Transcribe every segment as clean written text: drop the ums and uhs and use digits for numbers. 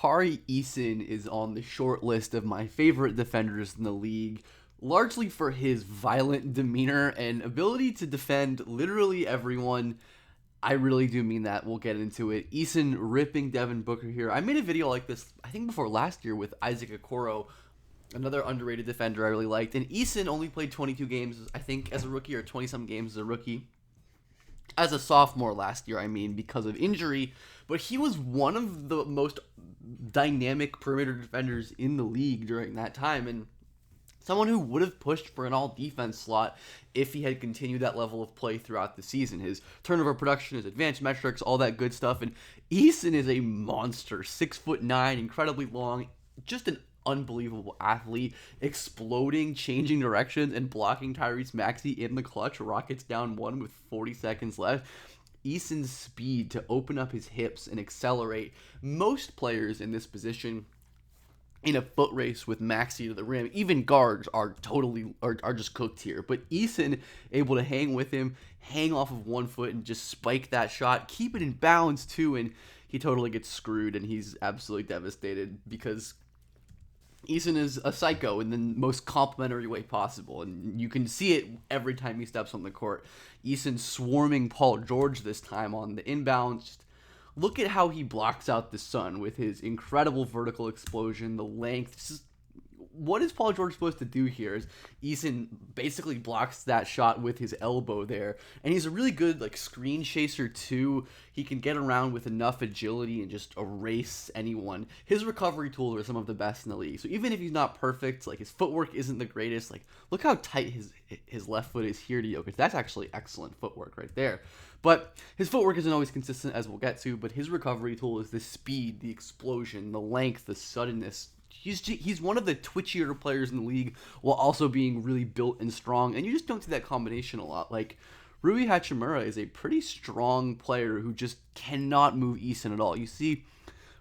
Tari Eason is on the short list of my favorite defenders in the league, largely for his violent demeanor and ability to defend literally everyone. I really do mean that. We'll get into it. Eason ripping Devin Booker here. I made a video like this, I think before last year, with Isaac Okoro, another underrated defender I really liked. And Eason only played 22 games, I think, as a rookie, or 20-some games as a rookie. As a sophomore last year, I mean, because of injury. But he was one of the most dynamic perimeter defenders in the league during that time. And someone who would have pushed for an all-defense slot if he had continued that level of play throughout the season. His turnover production, his advanced metrics, all that good stuff. And Eason is a monster, 6'9", incredibly long, just an unbelievable athlete, exploding, changing directions, and blocking Tyrese Maxey in the clutch. Rockets down one with 40 seconds left. Eason's speed to open up his hips and accelerate. Most players in this position in a foot race with Maxey to the rim, even guards are just cooked here. But Eason able to hang with him, hang off of 1 foot and just spike that shot, keep it in bounds too, and he totally gets screwed and he's absolutely devastated because Eason is a psycho in the most complimentary way possible, and you can see it every time he steps on the court. Eason swarming Paul George this time on the inbounds. Just look at how he blocks out the sun with his incredible vertical explosion, the length. Just, what is Paul George supposed to do here? Is Eason basically blocks that shot with his elbow there, and he's a really good screen chaser too. He can get around with enough agility and just erase anyone. His recovery tools are some of the best in the league. So even if he's not perfect, his footwork isn't the greatest. Look how tight his left foot is here to Jokic. That's actually excellent footwork right there. But his footwork isn't always consistent, as we'll get to, but his recovery tool is the speed, the explosion, the length, the suddenness. He's one of the twitchier players in the league while also being really built and strong, and you just don't see that combination a lot. Rui Hachimura is a pretty strong player who just cannot move Eason at all. You see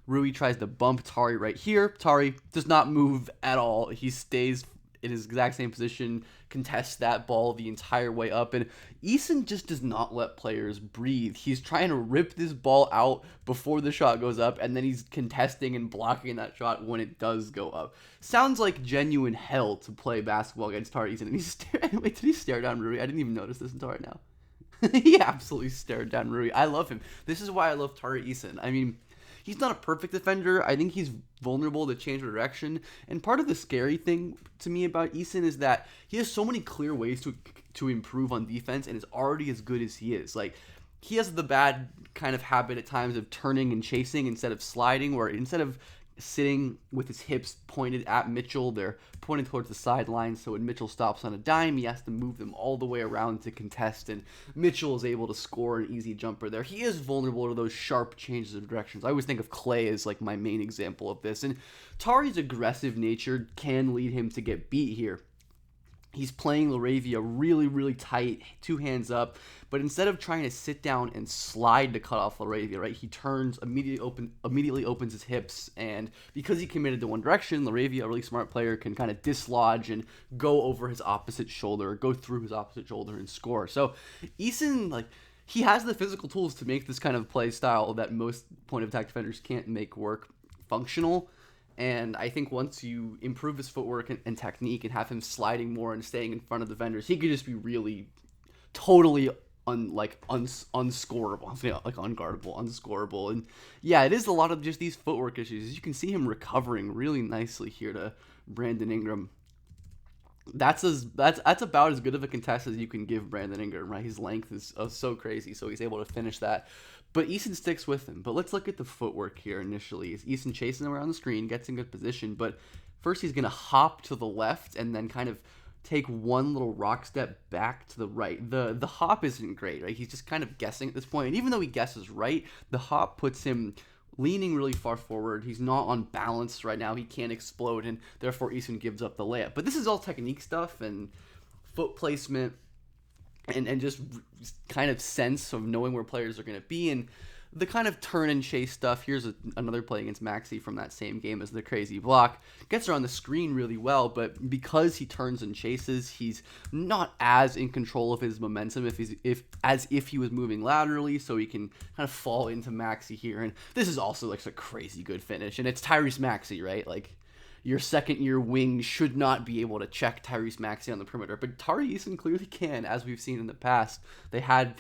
Rui tries to bump Tari right here. Tari does not move at all. He stays in his exact same position, contests that ball the entire way up, and Eason just does not let players breathe. He's trying to rip this ball out before the shot goes up, and then he's contesting and blocking that shot when it does go up. Sounds like genuine hell to play basketball against Tari Eason. And he's wait, did he stare down Rui? I didn't even notice this until right now. He absolutely stared down Rui. I love him. This is why I love Tari Eason. I mean, he's not a perfect defender. I think he's vulnerable to change of direction. And part of the scary thing to me about Eason is that he has so many clear ways to improve on defense and is already as good as he is. He has the bad kind of habit at times of turning and chasing instead of sliding, where instead of sitting with his hips pointed at Mitchell, they're pointed towards the sideline. So when Mitchell stops on a dime, he has to move them all the way around to contest, and Mitchell is able to score an easy jumper there. He is vulnerable to those sharp changes of directions. I always think of Clay as my main example of this, and Tari's aggressive nature can lead him to get beat here. He's playing Laravia really, really tight, two hands up, but instead of trying to sit down and slide to cut off Laravia, right, he turns, immediately opens his hips, and because he committed to one direction, Laravia, a really smart player, can kind of dislodge and go over his opposite shoulder, go through his opposite shoulder and score. So Eason, he has the physical tools to make this kind of play style that most point-of-attack defenders can't make work functional. And I think once you improve his footwork and technique and have him sliding more and staying in front of defenders, he could just be really totally unscorable, unguardable, unscorable. And yeah, it is a lot of just these footwork issues. You can see him recovering really nicely here to Brandon Ingram. That's about as good of a contest as you can give Brandon Ingram, right? His length is so crazy, so he's able to finish that. But Eason sticks with him. But let's look at the footwork here initially. Is Eason chasing him around the screen, gets in good position, but first he's going to hop to the left and then kind of take one little rock step back to the right. The hop isn't great, right? He's just kind of guessing at this point. And even though he guesses right, the hop puts him leaning really far forward. He's not on balance right now. He can't explode, and therefore Eason gives up the layup. But this is all technique stuff and foot placement and just kind of sense of knowing where players are going to be. And the kind of turn and chase stuff. Here's another play against Maxi from that same game as the crazy block. Gets her on the screen really well, but because he turns and chases, he's not as in control of his momentum as if he was moving laterally, so he can kind of fall into Maxi here. And this is also like a crazy good finish, and it's Tyrese Maxey, right? Like, your second-year wing should not be able to check Tyrese Maxey on the perimeter, but Tari Eason clearly can, as we've seen in the past. They have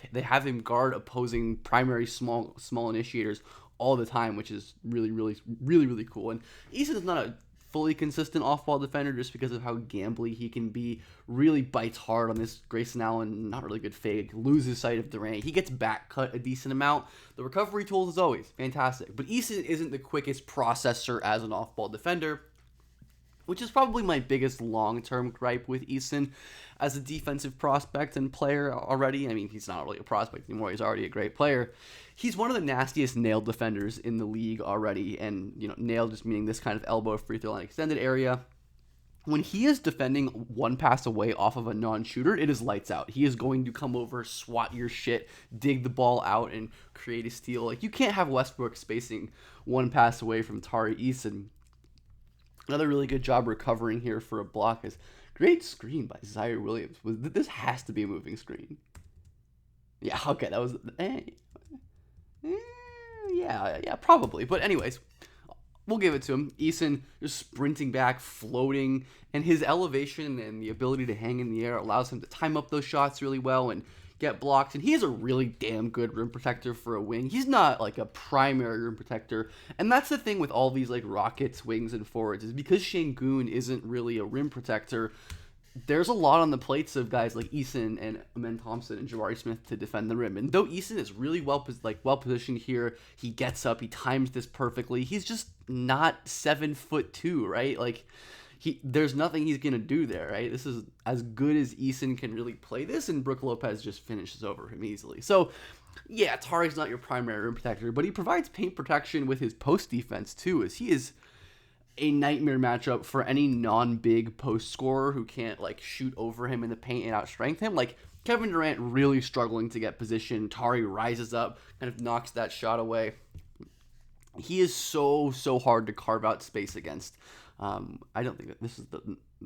him guard opposing primary small initiators all the time, which is really, really, really, really cool. And Eason is not a fully consistent off-ball defender just because of how gambly he can be. Really bites hard on this Grayson Allen, not really good fade, loses sight of Durant. He gets back cut a decent amount. The recovery tools is always fantastic, but Eason isn't the quickest processor as an off-ball defender, which is probably my biggest long-term gripe with Eason as a defensive prospect and player already. I mean, he's not really a prospect anymore. He's already a great player. He's one of the nastiest nail defenders in the league already, and, nail just meaning this kind of elbow free throw line extended area. When he is defending one pass away off of a non-shooter, it is lights out. He is going to come over, swat your shit, dig the ball out, and create a steal. Like, you can't have Westbrook spacing one pass away from Tari Eason. Another really good job recovering here for a block is great screen by Zaire Williams. This has to be a moving screen. Yeah, okay, that was... yeah, probably. But anyways, we'll give it to him. Eason just sprinting back, floating, and his elevation and the ability to hang in the air allows him to time up those shots really well and get blocks, and he is a really damn good rim protector for a wing. He's not like a primary rim protector, and that's the thing with all these like Rockets wings and forwards, is because Şengün isn't really a rim protector, there's a lot on the plates of guys like Eason and Amen Thompson and Jabari Smith to defend the rim. And though Eason is really well positioned here, he gets up, he times this perfectly. He's just not 7'2", right? Like, there's nothing he's going to do there, right? This is as good as Eason can really play this, and Brook Lopez just finishes over him easily. So, yeah, Tari's not your primary rim protector, but he provides paint protection with his post defense, too, as he is a nightmare matchup for any non-big post scorer who can't, like, shoot over him in the paint and outstrength him. Like, Kevin Durant really struggling to get position. Tari rises up, kind of knocks that shot away. He is so hard to carve out space against. I don't think that this is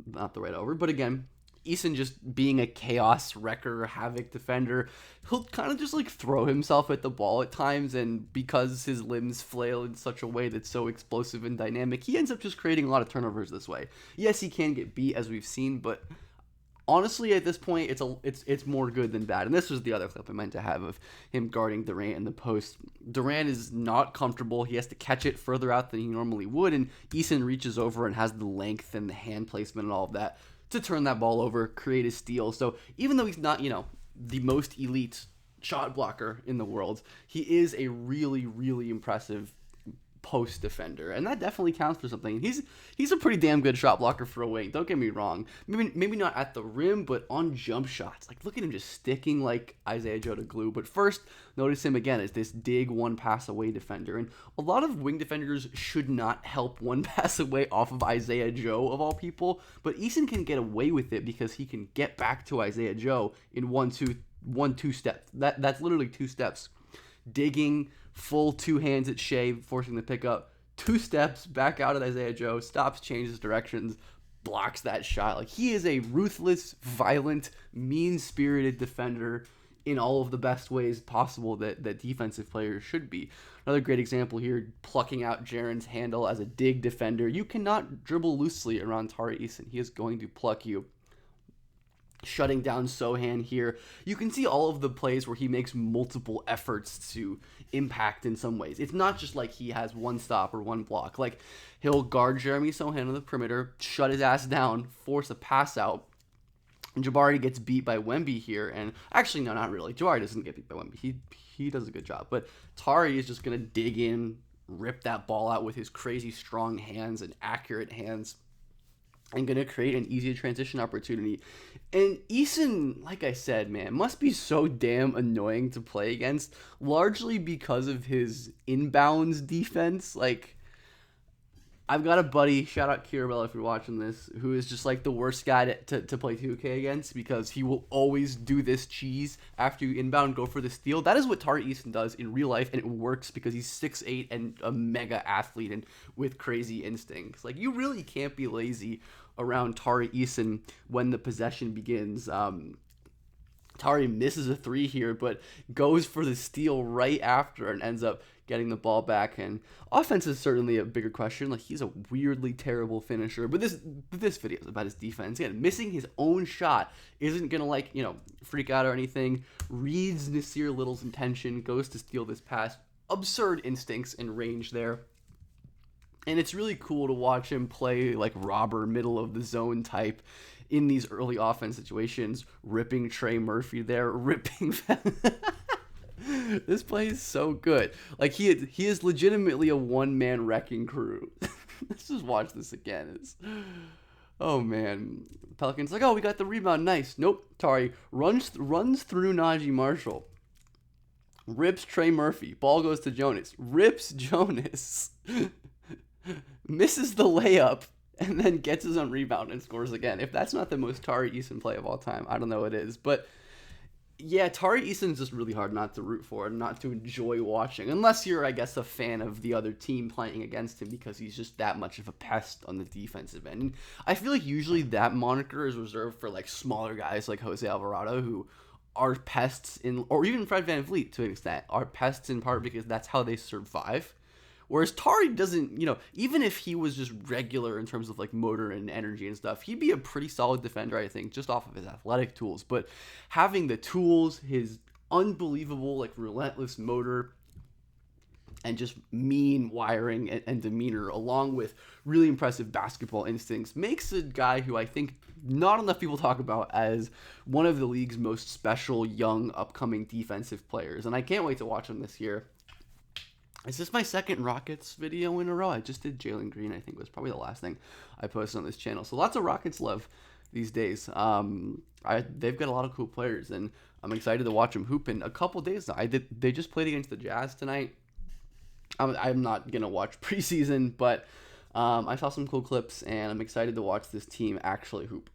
not the right over, but again, Eason just being a chaos wrecker, havoc defender, he'll kind of just like throw himself at the ball at times, and because his limbs flail in such a way that's so explosive and dynamic, he ends up just creating a lot of turnovers this way. Yes, he can get beat, as we've seen, but honestly, at this point, it's more good than bad. And this was the other clip I meant to have of him guarding Durant in the post. Durant is not comfortable. He has to catch it further out than he normally would, and Eason reaches over and has the length and the hand placement and all of that to turn that ball over, create a steal. So even though he's not, the most elite shot blocker in the world, he is a really, really impressive post defender, and that definitely counts for something. He's a pretty damn good shot blocker for a wing, don't get me wrong. Maybe not at the rim, but on jump shots. Like, look at him just sticking like Isaiah Joe to glue. But first, notice him again as this dig one pass away defender, and a lot of wing defenders should not help one pass away off of Isaiah Joe of all people, but Eason can get away with it because he can get back to Isaiah Joe in one two steps. That's literally 2 steps. Digging, full 2 hands at Shea, forcing the pickup, 2 steps back out at Isaiah Joe, stops, changes directions, blocks that shot. Like, he is a ruthless, violent, mean-spirited defender in all of the best ways possible that defensive players should be. Another great example here, plucking out Jaren's handle as a dig defender. You cannot dribble loosely around Tari Eason. He is going to pluck you. Shutting down Sohan here. You can see all of the plays where he makes multiple efforts to impact in some ways. It's not just like he has one stop or one block. Like, he'll guard Jeremy Sohan on the perimeter, shut his ass down, force a pass out, and Jabari gets beat by Wemby here. And actually, no, not really. Jabari doesn't get beat by Wemby. He does a good job. But Tari is just going to dig in, rip that ball out with his crazy strong hands and accurate hands, and going to create an easy transition opportunity. And Eason, like I said, man, must be so damn annoying to play against, largely because of his inbounds defense. Like, I've got a buddy, shout out Kirabella if you're watching this, who is just like the worst guy to play 2K against because he will always do this cheese after you inbound go for the steal. That is what Tari Eason does in real life, and it works because he's 6'8" and a mega athlete and with crazy instincts. Like, you really can't be lazy around Tari Eason when the possession begins. Tari misses a three here, but goes for the steal right after and ends up getting the ball back. And offense is certainly a bigger question. Like, he's a weirdly terrible finisher, but this video is about his defense. Again, missing his own shot isn't gonna, like, freak out or anything. Reads Nasir Little's intention, goes to steal this pass. Absurd instincts and range there. And it's really cool to watch him play like robber, middle of the zone type in these early offense situations, ripping Trey Murphy there, ripping. This play is so good. Like, he is legitimately a one-man wrecking crew. Let's just watch this again. Oh man, Pelicans like, oh, we got the rebound, nice. Nope, Tari runs through Najee Marshall. Rips Trey Murphy. Ball goes to Jonas. Rips Jonas. Misses the layup, and then gets his own rebound and scores again. If that's not the most Tari Eason play of all time, I don't know what it is. But yeah, Tari Eason's just really hard not to root for and not to enjoy watching, unless you're, I guess, a fan of the other team playing against him because he's just that much of a pest on the defensive end. And I feel like usually that moniker is reserved for like smaller guys like Jose Alvarado, who are pests or even Fred VanVleet to an extent, are pests in part because that's how they survive. Whereas Tari doesn't, even if he was just regular in terms of like motor and energy and stuff, he'd be a pretty solid defender, I think, just off of his athletic tools. But having the tools, his unbelievable, like, relentless motor, and just mean wiring and demeanor, along with really impressive basketball instincts, makes a guy who I think not enough people talk about as one of the league's most special young upcoming defensive players. And I can't wait to watch him this year. Is this my second Rockets video in a row? I just did Jalen Green, I think was probably the last thing I posted on this channel. So lots of Rockets love these days. They've got a lot of cool players, and I'm excited to watch them hoop in a couple days now. They just played against the Jazz tonight. I'm not going to watch preseason, but I saw some cool clips, and I'm excited to watch this team actually hoop.